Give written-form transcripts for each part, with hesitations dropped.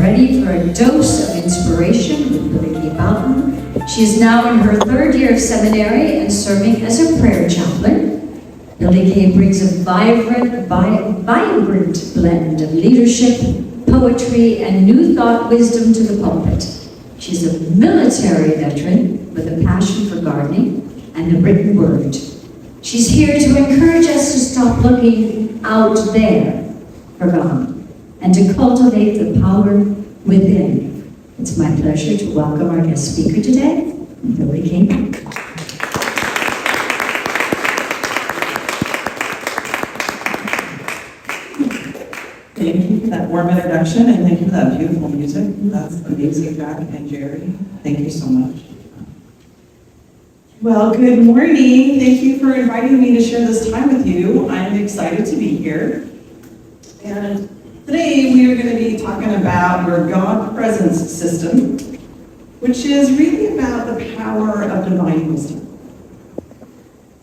ready for a dose of inspiration with Billiekai Boughton. She is now in her 3rd year of seminary and serving as a prayer chaplain. Billiekai brings a vibrant blend of leadership, poetry, and new thought wisdom to the pulpit. She's a military veteran with a passion for gardening and the written word. She's here to encourage us to stop looking out there for God and to cultivate the power within. It's my pleasure to welcome our guest speaker today, Billiekai. Thank you for that warm introduction, and thank you for that beautiful music. That's amazing, Jack and Jerry. Thank you so much. Well, good morning. Thank you for inviting me to share this time with you. I'm excited to be here. And today we are going to be talking about your God presence system, which is really about the power of divine wisdom.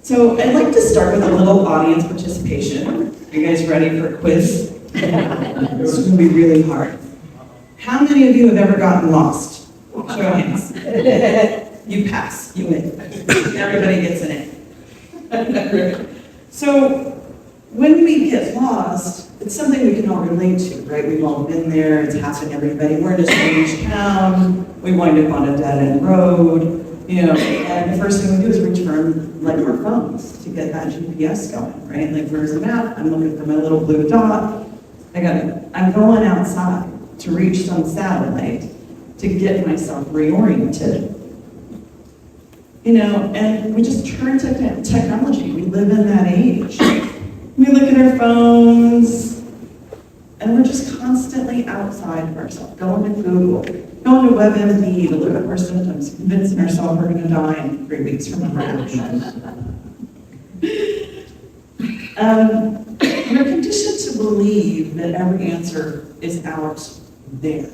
So I'd like to start with a little audience participation. Are you guys ready for a quiz? This is going to be really hard. How many of you have ever gotten lost? Show of hands. You pass. You win. Everybody gets an A. So when we get lost, it's something we can all relate to, right? We've all been there. It's happened to everybody. We're in a strange town. We wind up on a dead-end road, and the first thing we do is return like our phones to get that GPS going, right? Like, where's the map? I'm looking for my little blue dot. I'm going outside to reach some satellite to get myself reoriented. And we just turn to technology. We live in that age. We look at our phones, and we're just constantly outside of ourselves, going to Google, going to WebMD to look up our symptoms, convincing ourselves we're going to die in 3 weeks from now. We're conditioned to believe that every answer is out there.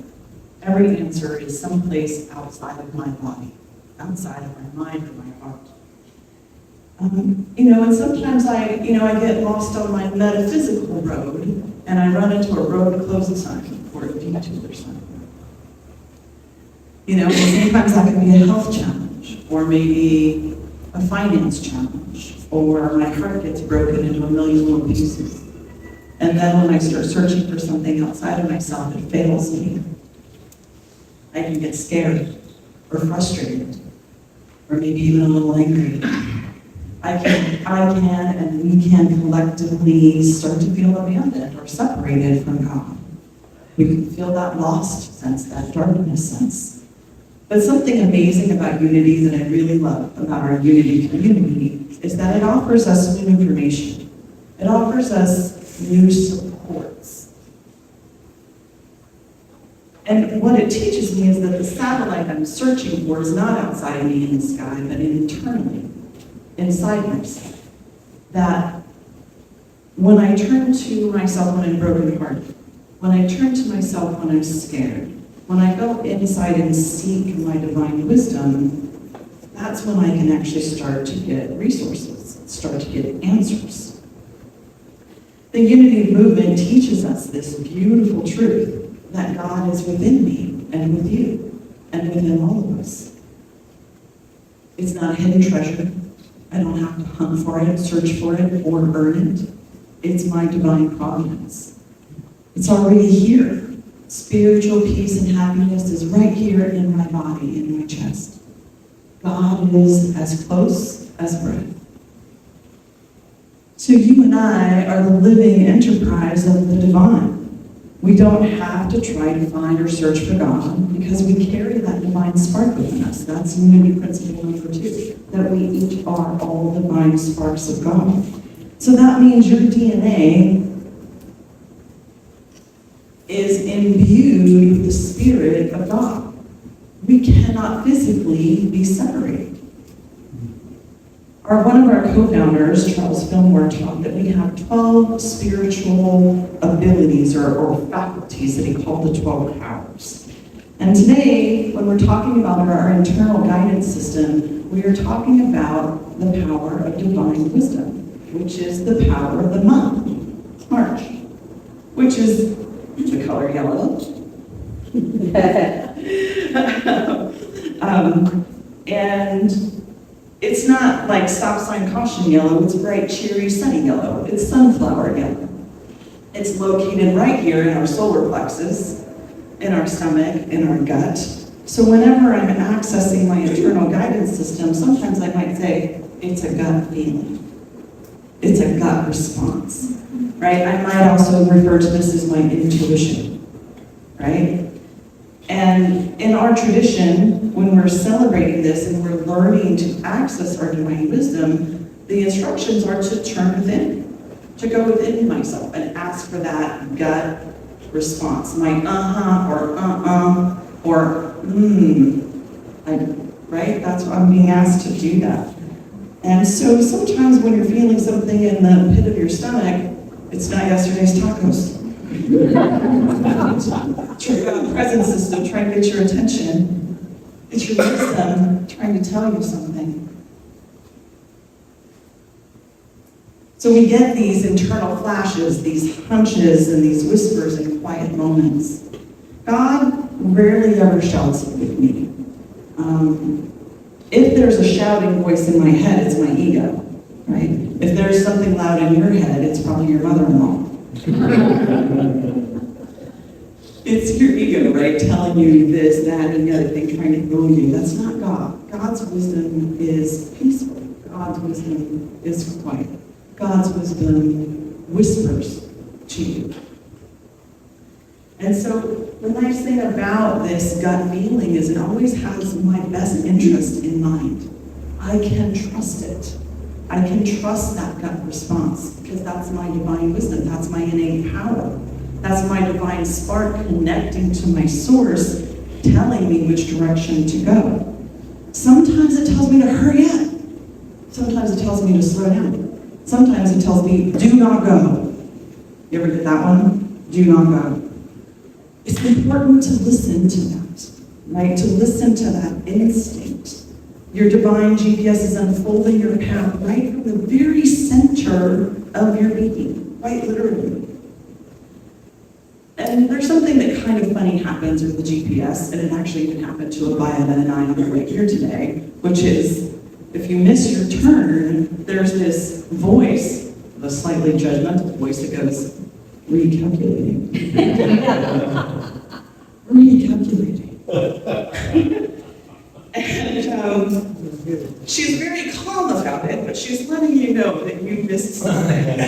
Every answer is someplace outside of my body, outside of my mind or my heart. And sometimes I get lost on my metaphysical road, and I run into a road closing sign or a detour sign. And sometimes that can be a health challenge, or maybe a finance challenge, or my heart gets broken into a million little pieces. And then when I start searching for something outside of myself, it fails me. I can get scared, or frustrated, or maybe even a little angry. I can and we can collectively start to feel abandoned or separated from God. We can feel that lost sense, that darkness sense. But something amazing about Unity that I really love about our Unity community is that it offers us new information. It offers us new supports. And what it teaches me is that the satellite I'm searching for is not outside of me in the sky, but internally, inside myself. That when I turn to myself when I'm brokenhearted, when I turn to myself when I'm scared, when I go inside and seek my divine wisdom, that's when I can actually start to get resources, start to get answers. The Unity movement teaches us this beautiful truth that God is within me and with you and within all of us. It's not a hidden treasure. I don't have to hunt for it, search for it, or earn it. It's my divine providence. It's already here. Spiritual peace and happiness is right here in my body, in my chest. God is as close as breath. So you and I are the living enterprise of the divine. We don't have to try to find or search for God because we carry that divine spark within us. That's Unity principle number 2, that we each are all divine sparks of God. So that means your DNA is imbued with the Spirit of God. We cannot physically be separated. One of our co-founders, Charles Fillmore, taught that we have 12 spiritual abilities or faculties that he called the 12 powers. And today, when we're talking about our internal guidance system, we are talking about the power of divine wisdom, which is the power of the month, March, which is the color yellow, And it's not like stop sign caution yellow, it's bright, cheery, sunny yellow. It's sunflower yellow. It's located right here in our solar plexus, in our stomach, in our gut. So whenever I'm accessing my internal guidance system, sometimes I might say, it's a gut feeling. It's a gut response, right? I might also refer to this as my intuition, right? And in our tradition, when we're celebrating this and we're learning to access our divine wisdom, the instructions are to turn within, to go within myself and ask for that gut response. My or right? That's what I'm being asked to do that. And so sometimes when you're feeling something in the pit of your stomach, it's not yesterday's tacos. It's your presence system trying to get your attention. It's your wisdom trying to tell you something. So we get these internal flashes, these hunches, and these whispers in quiet moments. God rarely ever shouts with me. If there's a shouting voice in my head, it's my ego, right? If there's something loud in your head, it's probably your mother-in-law. It's your ego, right? Telling you this, that, and the other thing, trying to fool you. That's not God. God's wisdom is peaceful. God's wisdom is quiet. God's wisdom whispers to you. And so the nice thing about this gut feeling is it always has my best interest in mind. I can trust it. I can trust that gut response because that's my divine wisdom. That's my innate power. That's my divine spark connecting to my source, telling me which direction to go. Sometimes it tells me to hurry up. Sometimes it tells me to slow down. Sometimes it tells me, do not go. You ever get that one? Do not go. It's important to listen to that, right? To listen to that instinct. Your divine GPS is unfolding your path right from the very center of your being, quite literally. And there's something that kind of funny happens with the GPS, and it actually even happened to Abaya and I on the way here today, which is if you miss your turn, there's this voice, the slightly judgmental voice that goes, recalculating. Recalculating. And she's very calm about it, but she's letting you know that you missed something.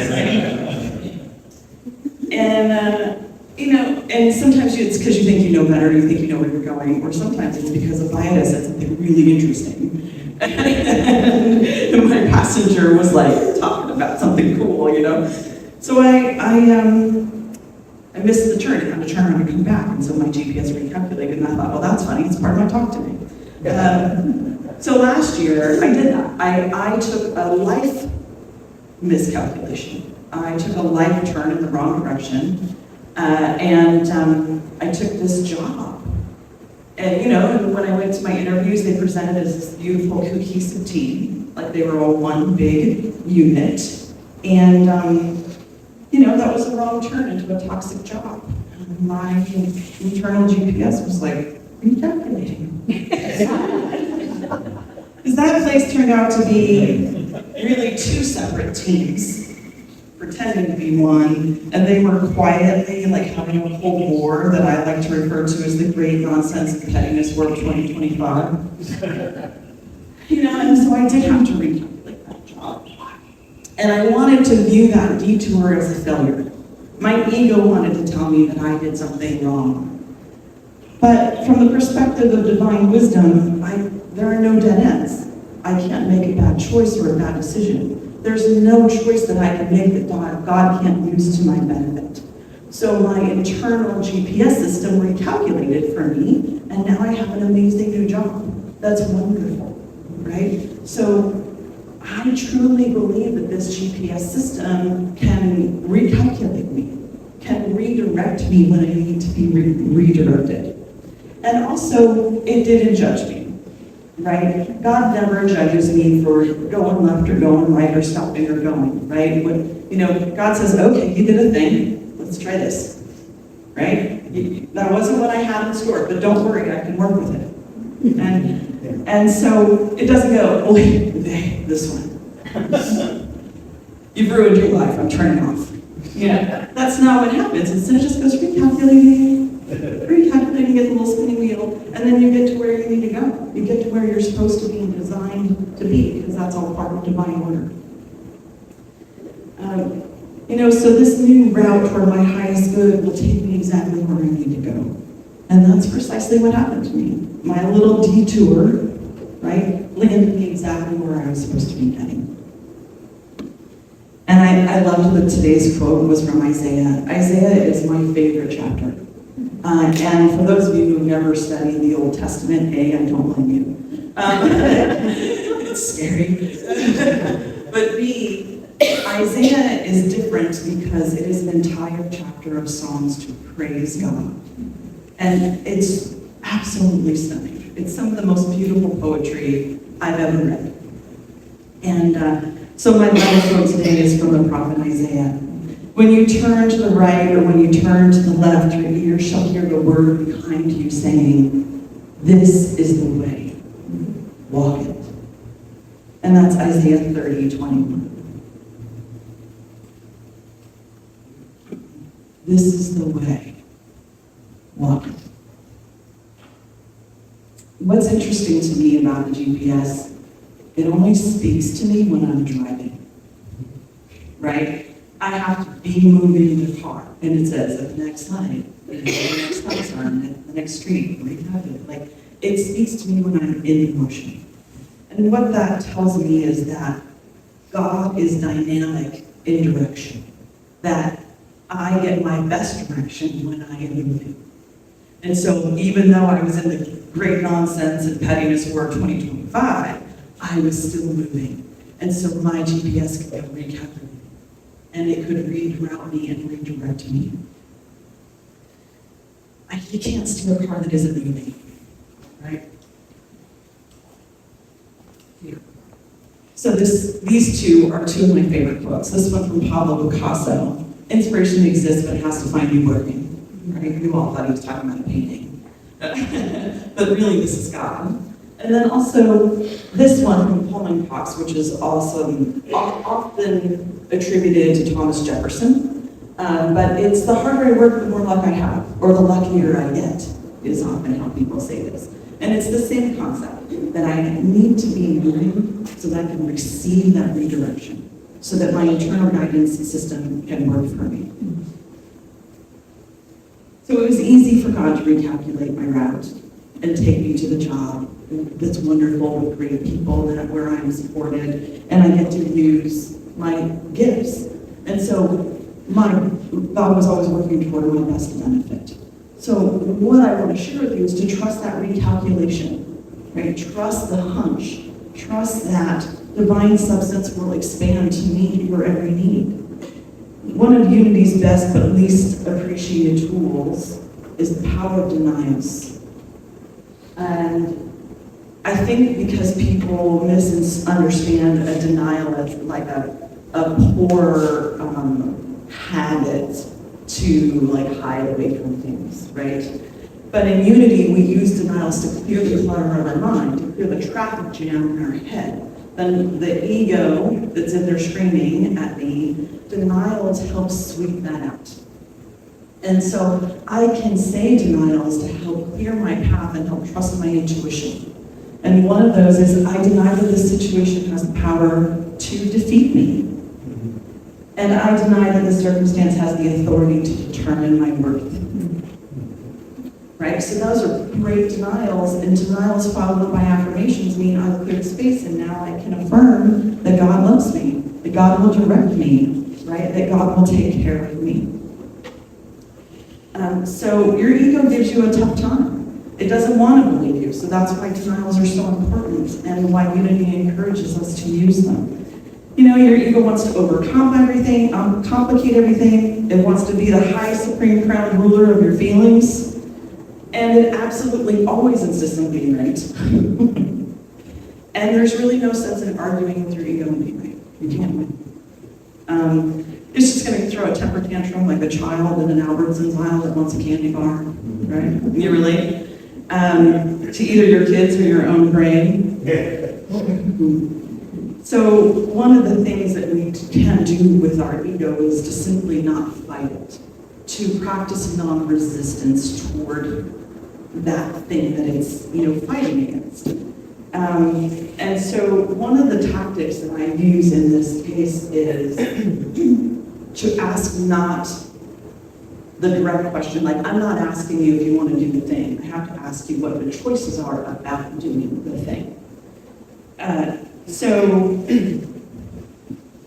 And sometimes it's because you think you know better, you think you know where you're going, or sometimes it's because a bias said something really interesting. And my passenger was like talking about something cool, So I missed the turn and had to turn around and come back, and so my GPS recalculated, and I thought, well, that's funny, it's part of my talk to me. So last year, I did that. I took a life miscalculation. I took a life turn in the wrong direction, and I took this job. And when I went to my interviews, they presented as this beautiful, cohesive team, like they were all one big unit. And that was a wrong turn into a toxic job. And my internal GPS was like, recalculating. Because that place turned out to be really two separate teams, pretending to be one, and they were quietly like having a whole war that I like to refer to as the great nonsense and pettiness war of 2025. And so I did have to recalculate that job. And I wanted to view that detour as a failure. My ego wanted to tell me that I did something wrong. But from the perspective of divine wisdom, there are no dead ends. I can't make a bad choice or a bad decision. There's no choice that I can make that God can't use to my benefit. So my internal GPS system recalculated for me, and now I have an amazing new job. That's wonderful, right? So I truly believe that this GPS system can recalculate me, can redirect me when I need to be redirected. And also, it didn't judge me, right? God never judges me for going left or going right or stopping or going, right? God says, okay, you did a thing, let's try this. right? That wasn't what I had in store, but don't worry, I can work with it. And so it doesn't go, oh, hey, this one. You've ruined your life, I'm turning off. Yeah, that's not what happens. Instead, it just goes recalculating, gets a little spinning wheel, and then you get to where you need to go. You get to where you're supposed to be and designed to be, because that's all part of divine order. So this new route toward my highest good will take me exactly where I need to go. And that's precisely what happened to me. My little detour, right, landed me exactly where I was supposed to be heading. And I loved that today's quote was from Isaiah. Isaiah is my favorite chapter. And for those of you who've never studied the Old Testament, A, I don't blame you. It's scary. But B, Isaiah is different because it is an entire chapter of songs to praise God. And it's absolutely stunning. It's some of the most beautiful poetry I've ever read. And so my Bible quote today is from the prophet Isaiah. When you turn to the right or when you turn to the left, your ears shall hear the word behind you saying, this is the way, walk it. And that's Isaiah 30:21. This is the way, walk it. What's interesting to me about the GPS, it only speaks to me when I'm driving, right? I have to be moving the car, and it says at the next light, the next stop sign, at the next street, where you have it. Like, it speaks to me when I'm in motion. And what that tells me is that God is dynamic in direction, that I get my best direction when I am moving. And so even though I was in the great nonsense and pettiness war of 2025, I was still moving. And so my GPS could go recalculate. And it could reroute me and redirect me. You can't steer a car that isn't moving, right? Here. So these two are two of my favorite quotes. This one from Pablo Picasso. Inspiration exists, but it has to find you working. Right? We all thought he was talking about a painting. But really, this is God. And then also this one from Pullman Cox, which is often attributed to Thomas Jefferson. But it's the harder I work, the more luck I have, or the luckier I get, is often how people say this. And it's the same concept, that I need to be moving so that I can receive that redirection, so that my internal guidance system can work for me. So it was easy for God to recalculate my route and take me to the job that's wonderful with great people where I'm supported, and I get to use my gifts. And so God was always working toward my best benefit. So what I want to share with you is to trust that recalculation, right? Trust the hunch. Trust that divine substance will expand to meet your every need. One of Unity's best but least appreciated tools is the power of denials. And I think because people misunderstand a denial as like a poor habit to hide away from things, right? But in Unity, we use denials to clear the clutter of our mind, to clear the traffic jam in our head. Then the ego that's in there screaming at me, denials help sweep that out. And so I can say denials to help clear my path and help trust my intuition. And one of those is I deny that this situation has the power to defeat me. And I deny that this circumstance has the authority to determine my worth. Right? So those are great denials, and denials followed by affirmations mean I've cleared space, and now I can affirm that God loves me, that God will direct me, right? That God will take care of me. So your ego gives you a tough time. It doesn't want to believe you, so that's why denials are so important, and why Unity encourages us to use them. You know, your ego wants to overcome everything, complicate everything. It wants to be the high supreme crowned ruler of your feelings. And it absolutely always insists on being right. And there's really no sense in arguing with your ego and being right. You can't win. It's just going to throw a temper tantrum like a child in an Albertsons aisle that wants a candy bar, right? You relate? To either your kids or your own brain. So one of the things that we can do with our ego is to simply not fight it, to practice non-resistance toward that thing that it's, fighting against. And so one of the tactics that I use in this case is to ask not the direct question, like I'm not asking you if you want to do the thing. I have to ask you what the choices are about doing the thing. So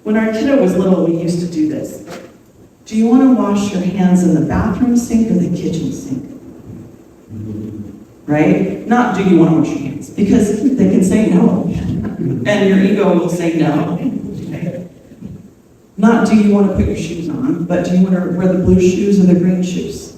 when our kiddo was little, we used to do this. Do you want to wash your hands in the bathroom sink or the kitchen sink? Right? Not do you want to wash your hands? Because they can say no. And your ego will say no. Not do you want to put your shoes on, but do you want to wear the blue shoes or the green shoes?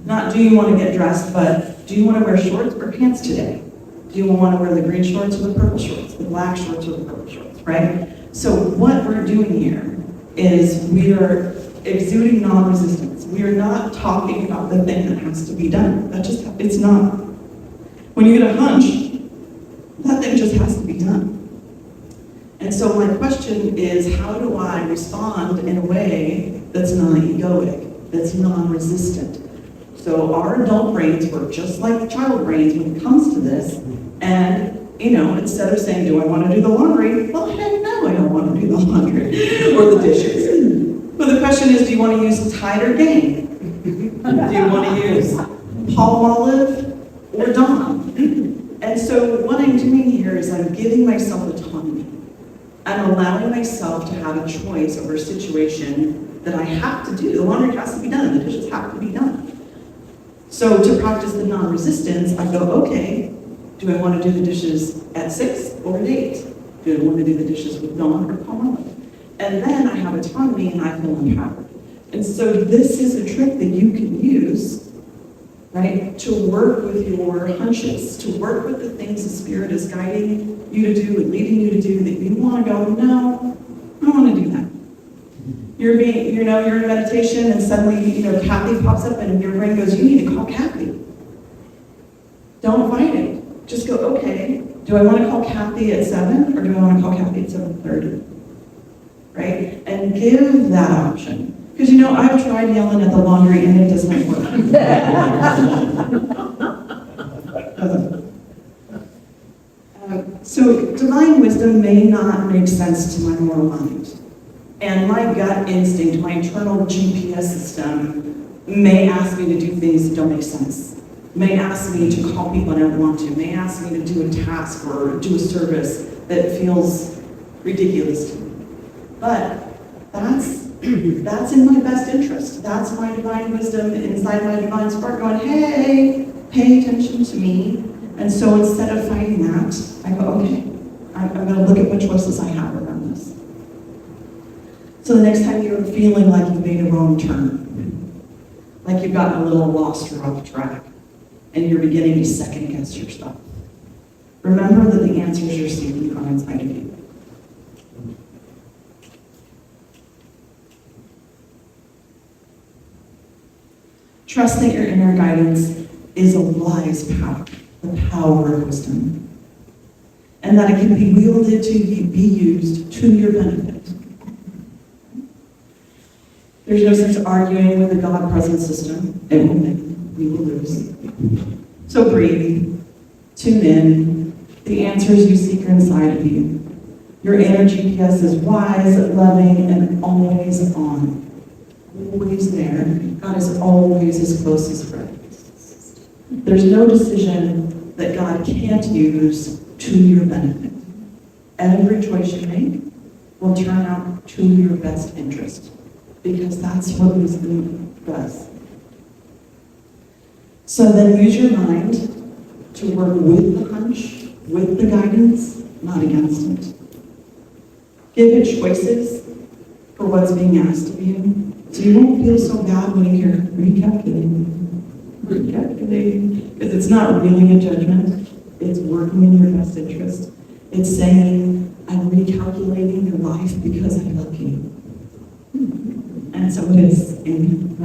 Not do you want to get dressed, but do you want to wear shorts or pants today? Do you want to wear the green shorts or the purple shorts, the black shorts or the purple shorts, right? So what we're doing here is we are exuding non-resistance. We are not talking about the thing that has to be done. It's not. When you get a hunch, that thing just has to be done. And so my question is, how do I respond in a way that's non-egoic, that's non-resistant? So our adult brains work just like child brains when it comes to this. And, instead of saying, do I want to do the laundry? Well, heck no, I don't want to do the laundry or the dishes. But the question is, do you want to use Tide or Gain? Do you want to use Palmolive or Dawn? And so what I'm doing here is I'm giving myself autonomy. I'm allowing myself to have a choice over a situation that I have to do. The laundry has to be done, the dishes have to be done. So to practice the non-resistance, I go, okay, do I want to do the dishes at 6 or at 8? Do I want to do the dishes with Dawn or Palmolive? And then I have autonomy and I feel empowered. And so this is a trick that you can use, right, to work with your hunches, to work with the things the Spirit is guiding you to do and leading you to do that you want to go, no, I don't want to do that. You're in meditation and suddenly, Kathy pops up and your brain goes, you need to call Kathy. Don't fight it. Just go, okay, do I want to call Kathy at 7 or do I want to call Kathy at 7:30? Right? And give that option. Because I've tried yelling at the laundry and it does not work. So divine wisdom may not make sense to my moral mind. And my gut instinct, my internal GPS system may ask me to do things that don't make sense. May ask me to call people I don't want to. May ask me to do a task or do a service that feels ridiculous to me. But that's in my best interest. That's my divine wisdom inside my divine spark going, hey, pay attention to me. And so instead of fighting that, I go, okay, I'm going to look at what choices I have around this. So the next time you're feeling like you made a wrong turn, like you've gotten a little lost or off track, and you're beginning to second guess yourself, remember that the answers you're seeking are inside of you. Trust that your inner guidance is a wise power, the power of wisdom, and that it can be wielded to be used to your benefit. There's no sense arguing with the God-present system. It will win. We will lose. So breathe. Tune in. The answers you seek are inside of you. Your inner GPS is wise, loving, and always on. Always there. God is always as close as friends. There's no decision that God can't use to your benefit. Every choice you make will turn out to your best interest, because that's what wisdom does. So then use your mind to work with the hunch, with the guidance, not against it. Give it choices for what's being asked of you, so you won't feel so bad when you hear recalculating, because it's not really a judgment. It's working in your best interest. It's saying, I'm recalculating your life because I love you. And so it is in